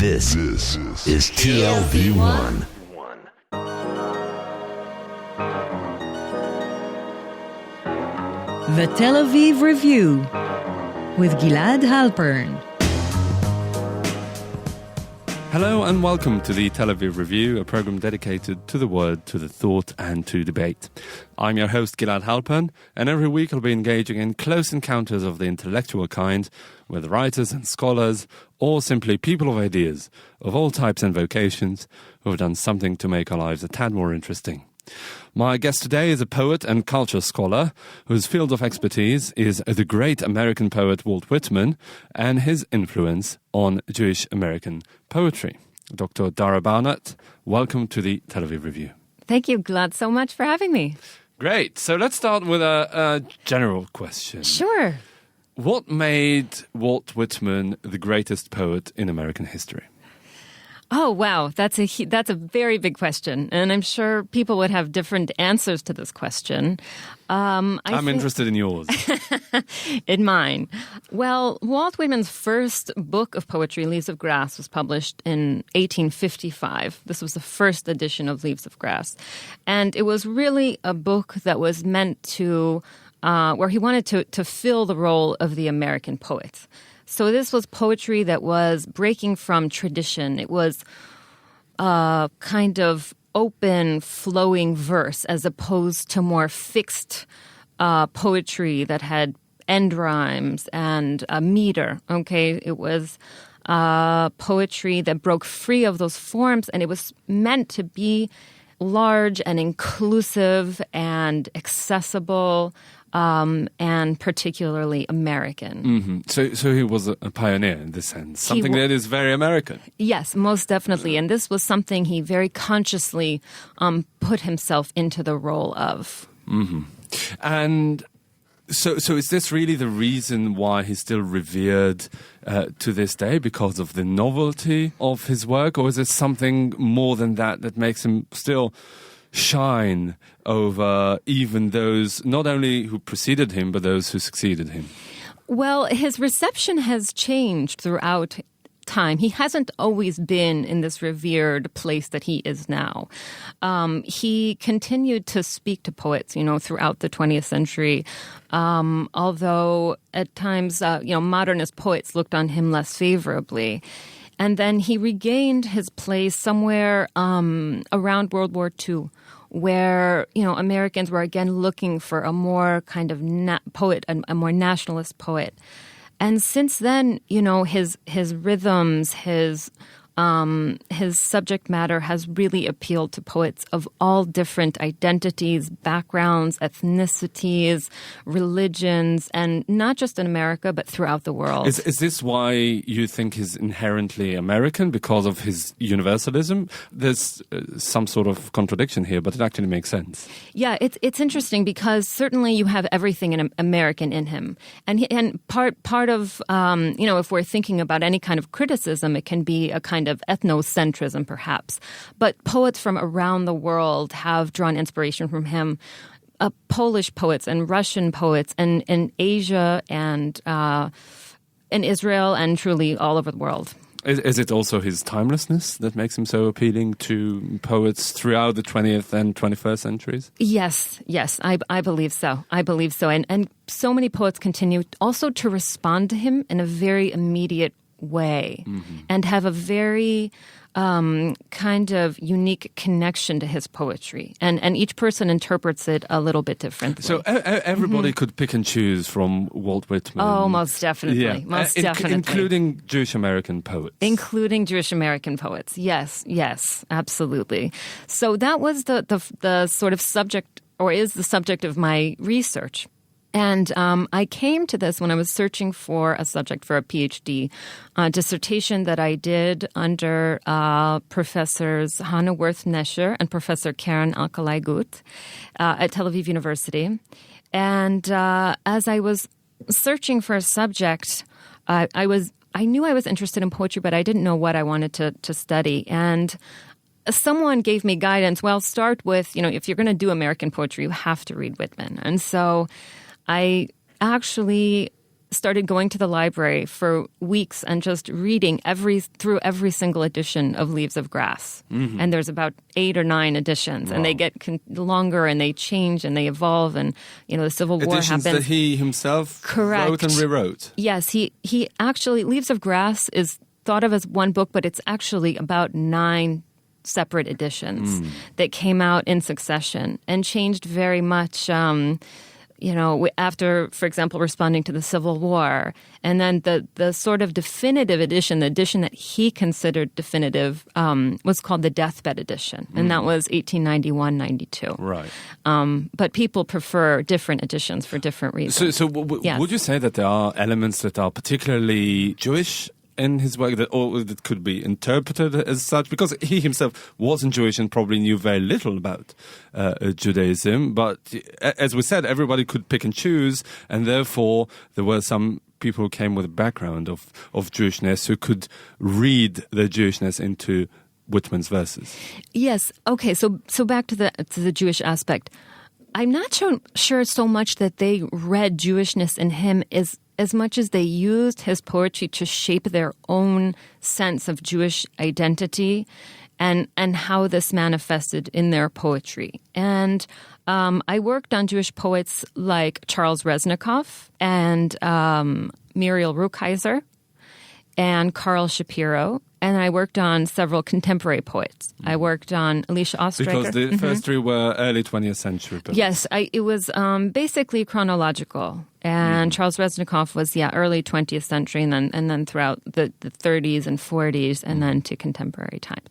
This is TLV1. The Tel Aviv Review with Gilad Halpern. Hello and welcome to the Tel Aviv Review, a program dedicated to the word, to the thought and to debate. I'm your host Gilad Halpern, and every week I'll be engaging in close encounters of the intellectual kind with writers and scholars, or simply people of ideas of all types and vocations who have done something to make our lives a tad more interesting. My guest today is a poet and culture scholar whose field of expertise is the great American poet Walt Whitman and his influence on Jewish American poetry. Dr. Dara Barnat, welcome to the Tel Aviv Review. Thank you, Gilad, so much for having me. Great. So let's start with a general question. Sure. What made Walt Whitman the greatest poet in American history? Oh, wow. That's a very big question. And I'm sure people would have different answers to this question. I'm interested in yours. In mine. Well, Walt Whitman's first book of poetry, Leaves of Grass, was published in 1855. This was the first edition of Leaves of Grass. And it was really a book that was meant to, where he wanted to fill the role of the American poet. So this was poetry that was breaking from tradition. It was kind of open, flowing verse as opposed to more fixed poetry that had end rhymes and meter. Okay, it was poetry that broke free of those forms, and it was meant to be large and inclusive and accessible. And particularly American. Mm-hmm. So he was a pioneer in this sense, something that is very American. Yes, most definitely. And this was something he very consciously put himself into the role of. Mm-hmm. And so is this really the reason why he's still revered to this day, because of the novelty of his work? Or is it something more than that makes him still shine over even those not only who preceded him, but those who succeeded him? Well, his reception has changed throughout time. He hasn't always been in this revered place that he is now. He continued to speak to poets, throughout the 20th century, although at times, modernist poets looked on him less favorably. And then he regained his place somewhere around World War II, where, Americans were again looking for a more kind of poet, a more nationalist poet. And since then, his rhythms, his subject matter has really appealed to poets of all different identities, backgrounds, ethnicities, religions, and not just in America, but throughout the world. Is this why you think he's inherently American, because of his universalism? There's some sort of contradiction here, but it actually makes sense. Yeah, it's interesting because certainly you have everything American in him. And part of, if we're thinking about any kind of criticism, it can be a kind of ethnocentrism, perhaps. But poets from around the world have drawn inspiration from him. Polish poets and Russian poets and in Asia and in Israel and truly all over the world. Is it also his timelessness that makes him so appealing to poets throughout the 20th and 21st centuries? Yes, I believe so. And so many poets continue also to respond to him in a very immediate way, and have a very kind of unique connection to his poetry. And each person interprets it a little bit differently. So everybody could pick and choose from Walt Whitman. Oh, most definitely. Yeah. Most definitely. Including Jewish American poets. Including Jewish American poets. Yes, absolutely. So that was the sort of subject, or is the subject of my research. And I came to this when I was searching for a subject for a PhD dissertation that I did under Professors Hannah Worth-Nesher and Professor Karen Alkalay-Gut at Tel Aviv University. And as I was searching for a subject, I knew I was interested in poetry, but I didn't know what I wanted to study. And someone gave me guidance. Well, start with, if you're going to do American poetry, you have to read Whitman. And so I actually started going to the library for weeks and just reading through every single edition of Leaves of Grass. Mm-hmm. And there's about 8 or 9 editions, and they get longer and they change and they evolve, and the Civil War editions happens. That he himself wrote and rewrote. Yes, he actually, Leaves of Grass is thought of as one book, but it's actually about 9 separate editions that came out in succession and changed very much. After, for example, responding to the Civil War. And then the sort of definitive edition, the edition that he considered definitive, was called the Deathbed Edition. And that was 1891-92. Right. But people prefer different editions for different reasons. So would you say that there are elements that are particularly Jewish in his work that could be interpreted as such? Because he himself wasn't Jewish and probably knew very little about Judaism. But as we said, everybody could pick and choose, and therefore there were some people who came with a background of Jewishness who could read their Jewishness into Whitman's verses. Yes. Okay. So back to the Jewish aspect. I'm not sure so much that they read Jewishness in him as much as they used his poetry to shape their own sense of Jewish identity and how this manifested in their poetry. And I worked on Jewish poets like Charles Reznikoff and Muriel Rukeyser and Carl Shapiro. And I worked on several contemporary poets. I worked on Alicia Ostraker. Because the first 3 were early 20th century poets. Yes, it was basically chronological. And Charles Reznikoff was, early 20th century and then throughout the 30s and 40s and then to contemporary times.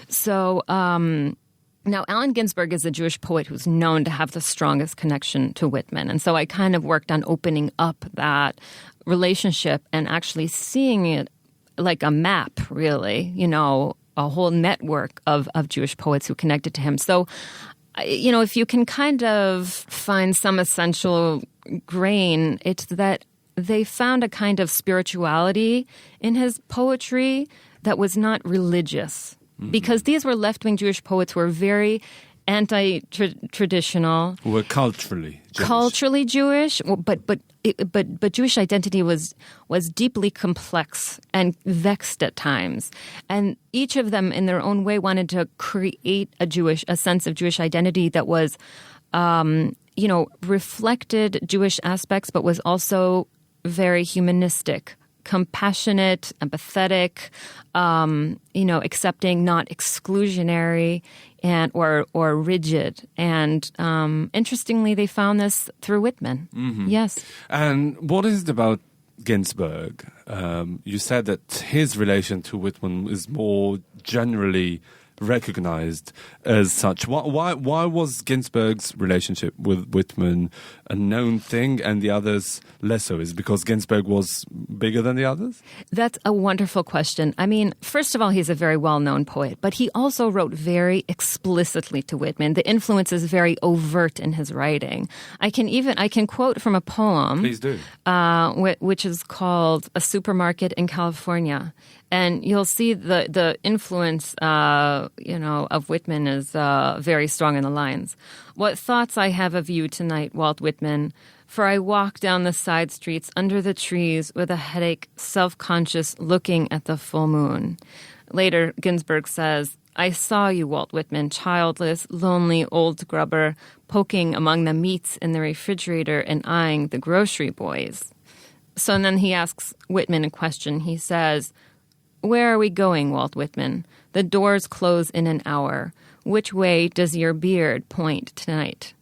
So now Allen Ginsberg is a Jewish poet who's known to have the strongest connection to Whitman. And so I kind of worked on opening up that relationship and actually seeing it like a map, really, a whole network of Jewish poets who connected to him. So, if you can kind of find some essential grain, it's that they found a kind of spirituality in his poetry that was not religious. Mm-hmm. Because these were left-wing Jewish poets who were very anti-traditional. Who were culturally Jewish. Culturally Jewish, but Jewish identity was deeply complex and vexed at times. And each of them, in their own way, wanted to create a sense of Jewish identity that was, reflected Jewish aspects, but was also very humanistic, compassionate, empathetic, accepting, not exclusionary, and or rigid. And interestingly, they found this through Whitman. Mm-hmm. Yes. And what is it about Ginsberg? You said that his relation to Whitman is more generally recognized as such. Why was Ginsberg's relationship with Whitman a known thing and the others less so? Is it because Ginsberg was bigger than the others? That's a wonderful question. I mean, first of all, he's a very well-known poet, but he also wrote very explicitly to Whitman. The influence is very overt in his writing. I can quote from a poem. Please do. Which is called A Supermarket in California. And you'll see the influence, of Whitman is very strong in the lines. What thoughts I have of you tonight, Walt Whitman, for I walk down the side streets under the trees with a headache, self-conscious, looking at the full moon. Later, Ginsberg says, I saw you, Walt Whitman, childless, lonely old grubber, poking among the meats in the refrigerator and eyeing the grocery boys. So then he asks Whitman a question. He says, where are we going, Walt Whitman? The doors close in an hour. Which way does your beard point tonight?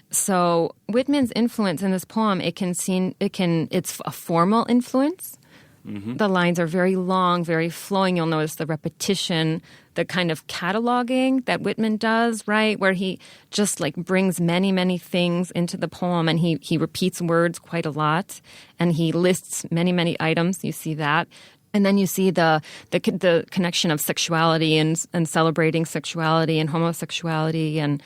So Whitman's influence in this poem, it's a formal influence. Mm-hmm. The lines are very long, very flowing. You'll notice the repetition, the kind of cataloging that Whitman does, right? Where he just brings many, many things into the poem, and he repeats words quite a lot, and he lists many, many items. You see that. And then you see the connection of sexuality and celebrating sexuality and homosexuality. And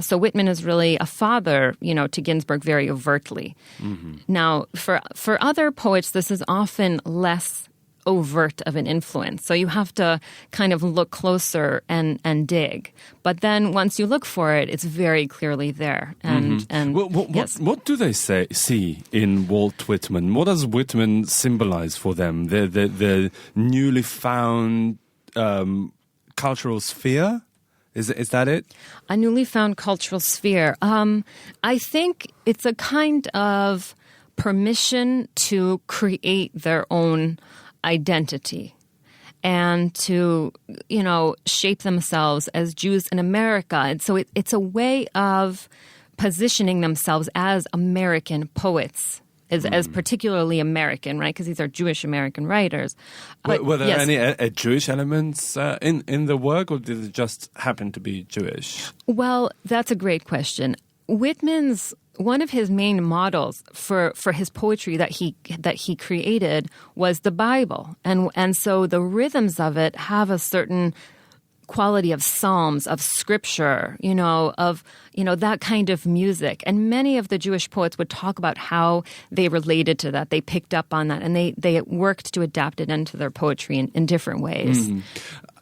so Whitman is really a father, to Ginsberg very overtly. Mm-hmm. Now, for other poets, this is often less overt of an influence. So you have to kind of look closer and dig. But then once you look for it, it's very clearly there. And what do they see in Walt Whitman? What does Whitman symbolize for them? The newly found cultural sphere? Is that it? A newly found cultural sphere. I think it's a kind of permission to create their own identity and to, shape themselves as Jews in America. And so it's a way of positioning themselves as American poets. As particularly American, right? Because these are Jewish American writers. Were there any Jewish elements in the work, or did it just happen to be Jewish? Well, that's a great question. Whitman's one of his main models for his poetry that he created was the Bible, and so the rhythms of it have a certain quality of psalms, of scripture, of that kind of music. And many of the Jewish poets would talk about how they related to that. They picked up on that, and they worked to adapt it into their poetry in different ways.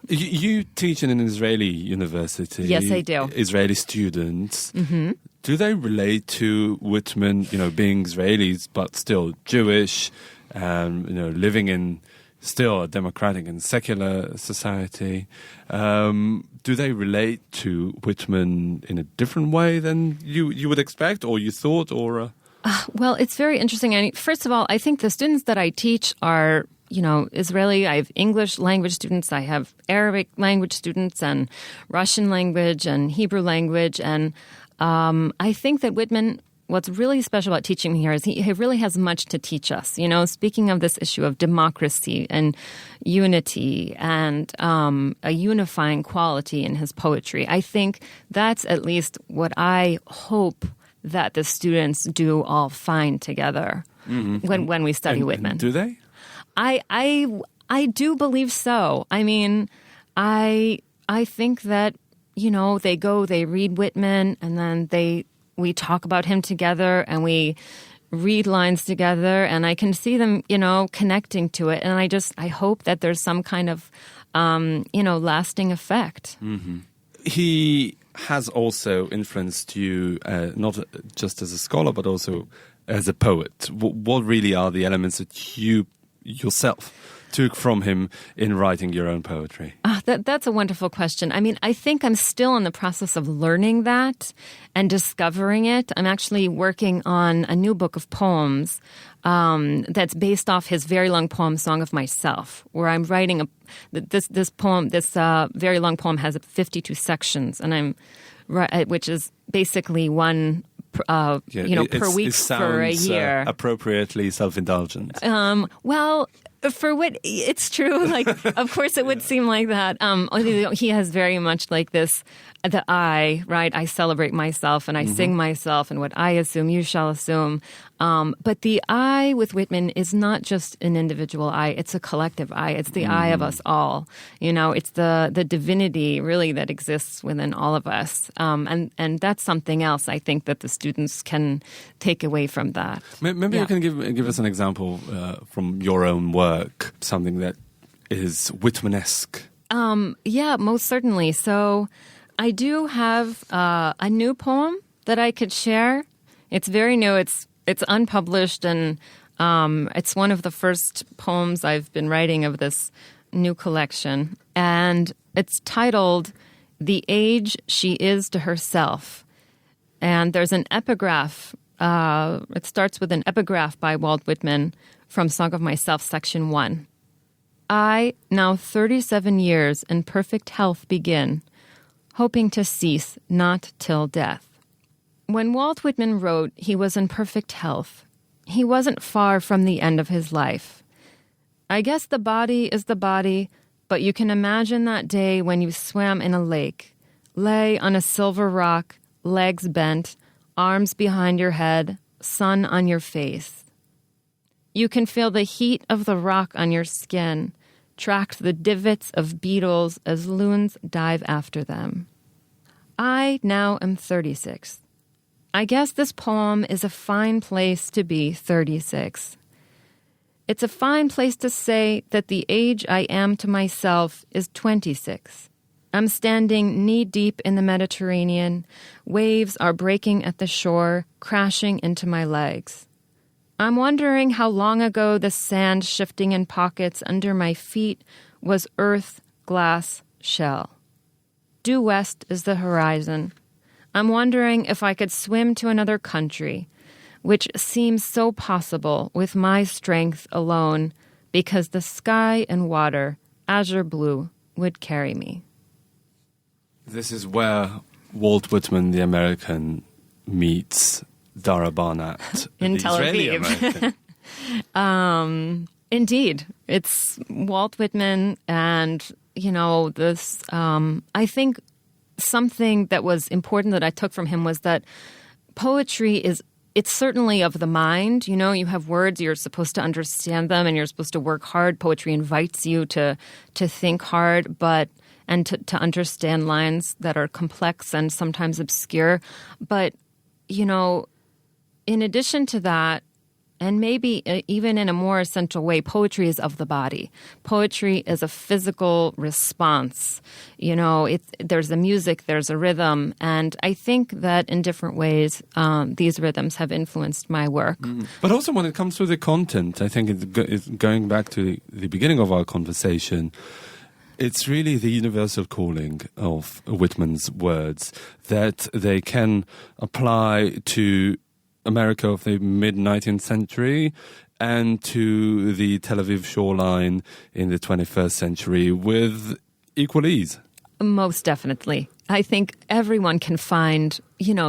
You teach in an Israeli university. Yes, I do. Israeli students. Do they relate to Whitman, being Israelis but still Jewish, and living in still a democratic and secular society? Do they relate to Whitman in a different way than you would expect, or you thought, or? Well, it's very interesting. First of all, I think the students that I teach are, Israeli. I have English language students. I have Arabic language students, and Russian language, and Hebrew language. And I think that Whitman, what's really special about teaching here is he really has much to teach us. Speaking of this issue of democracy and unity and a unifying quality in his poetry, I think that's at least what I hope that the students do all find together when we study Whitman. And do they? I do believe so. I mean, I think that, they read Whitman, and then we talk about him together, and we read lines together, and I can see them, connecting to it. And I hope that there's some kind of, lasting effect. He has also influenced you, not just as a scholar, but also as a poet. What really are the elements that you yourself took from him in writing your own poetry? That's a wonderful question. I mean, I think I'm still in the process of learning that and discovering it. I'm actually working on a new book of poems that's based off his very long poem, Song of Myself, where I'm writing this very long poem has 52 sections, and which is basically one per week for a year. Appropriately self-indulgent. Well, for what it's true, of course it would seem like that. He has very much like this, the I, right? I celebrate myself and I sing myself, and what I assume, you shall assume. But the I with Whitman is not just an individual I, it's a collective I. It's the I of us all. It's the divinity really that exists within all of us. And that's something else I think that the students can take away from that. Maybe you can give us an example from your own work, something that is Whitmanesque. Yeah, most certainly. So I do have a new poem that I could share. It's very new. It's unpublished, and it's one of the first poems I've been writing of this new collection. And it's titled "The Age She Is to Herself." And there's an epigraph. It starts with an epigraph by Walt Whitman from Song of Myself, Section 1. I, now 37 years in perfect health, begin, hoping to cease not till death. When Walt Whitman wrote he was in perfect health, he wasn't far from the end of his life. I guess the body is the body, but you can imagine that day when you swam in a lake, lay on a silver rock, legs bent, arms behind your head, sun on your face. You can feel the heat of the rock on your skin, track the divots of beetles as loons dive after them. I now am 36. I guess this poem is a fine place to be 36. It's a fine place to say that the age I am to myself is 26. I'm standing knee-deep in the Mediterranean. Waves are breaking at the shore, crashing into my legs. I'm wondering how long ago the sand shifting in pockets under my feet was earth, glass, shell. Due west is the horizon. I'm wondering if I could swim to another country, which seems so possible with my strength alone, because the sky and water, azure blue, would carry me. This is where Walt Whitman, the American, meets Dara Barnat, in the Tel Israeli Aviv. American. Indeed. It's Walt Whitman and, this, I think something that was important that I took from him was that poetry it's certainly of the mind. You have words, you're supposed to understand them, and you're supposed to work hard. Poetry invites you to think hard, and to understand lines that are complex and sometimes obscure. But, in addition to that, and maybe even in a more essential way, poetry is of the body. Poetry is a physical response. There's a music, there's a rhythm. And I think that in different ways, these rhythms have influenced my work. But also when it comes to the content, I think it's going back to the beginning of our conversation, it's really the universal calling of Whitman's words that they can apply to America of the mid-19th century and to the Tel Aviv shoreline in the 21st century with equal ease. Most definitely. I think everyone can find,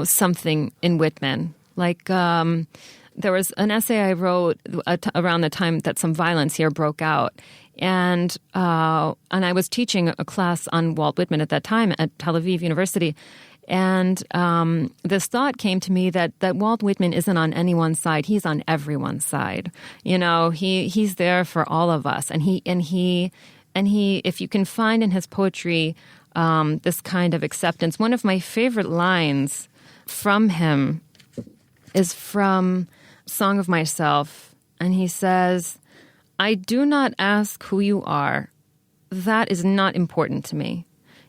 something in Whitman. Like, there was an essay I wrote around the time that some violence here broke out. And I was teaching a class on Walt Whitman at that time at Tel Aviv University. And this thought came to me that Walt Whitman isn't on anyone's side; he's on everyone's side. He's there for all of us, and he. If you can find in his poetry this kind of acceptance, one of my favorite lines from him is from "Song of Myself," and he says, "I do not ask who you are. That is not important to me.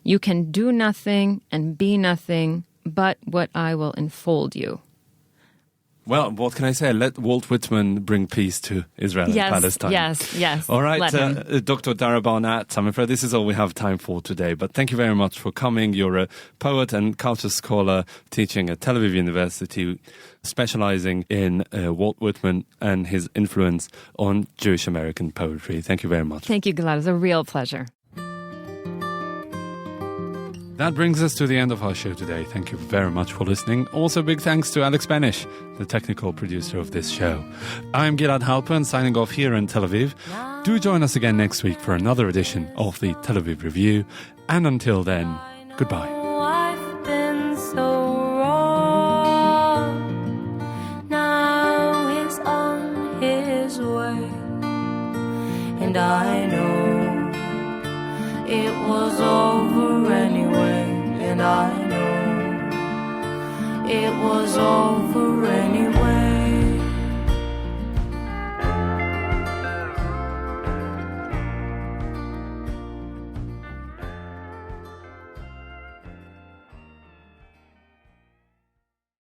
You can do nothing and be nothing but what I will enfold you." Well, what can I say? Let Walt Whitman bring peace to Israel and Palestine. Yes. All right, Let Dr. Dara Barnat, I'm afraid this is all we have time for today, but thank you very much for coming. You're a poet and culture scholar teaching at Tel Aviv University, specializing in Walt Whitman and his influence on Jewish American poetry. Thank you very much. Thank you, Gilad. It was a real pleasure. That brings us to the end of our show today. Thank you very much for listening. Also, big thanks to Alex Benish, the technical producer of this show. I'm Gilad Halpern, signing off here in Tel Aviv. Do join us again next week for another edition of the Tel Aviv Review. And until then, goodbye. I've been so wrong. Now he's on his way, and I know it was over anyway, and I know it was over